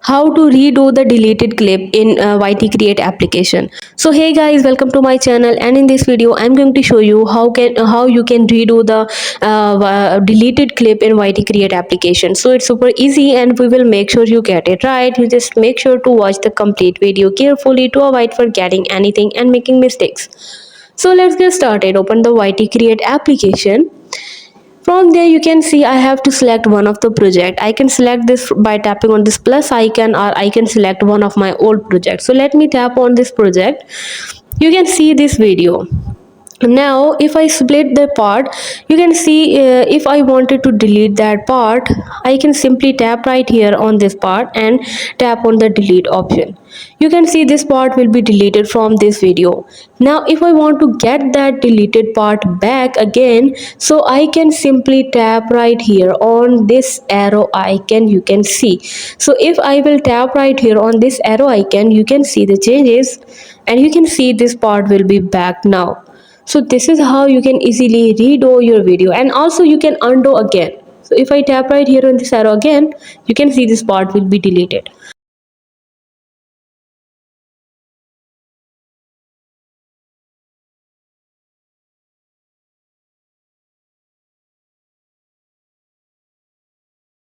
how to redo the deleted clip in YT Create application. So hey guys, welcome to my channel, and in this video I'm going to show you how you can redo the deleted clip in YT Create application. So it's super easy and we will make sure you get it right. You just make sure to watch the complete video carefully to avoid forgetting anything and making mistakes. So let's get started. Open the YT Create application. From there you can see I have to select one of the project. I can select this by tapping on this plus icon, or I can select one of my old projects. So let me tap on this project. You can see this video. Now if I split the part, you can see if I wanted to delete that part, I can simply tap right here on this part and tap on the delete option. You can see this part will be deleted from this video. Now if I want to get that deleted part back again, so I can simply tap right here on this arrow icon. You can see, so if I will tap right here on this arrow icon, you can see the changes and you can see this part will be back now. So this is how you can easily redo your video, and also you can undo again. So if I tap right here on this arrow again, you can see this part will be deleted.